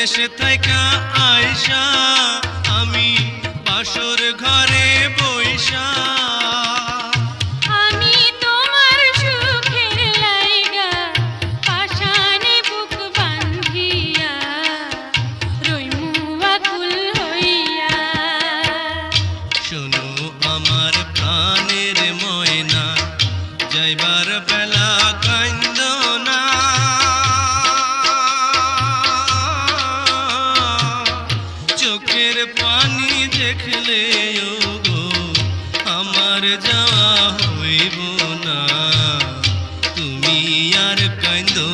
দেশে থাইকা আইসা আমি বাসর ঘরে বইসা আমি তোমার সুখের লাইগা পাশানে বুক বান্ধিয়া রইমু আকুল হইয়া। শোনো আমার প্রাণের ময়না, যাইবার বেলা কান্দো না। চোখের পানি দেখলে গো আমার যাওয়া হইব না, তুমি আর কান্দো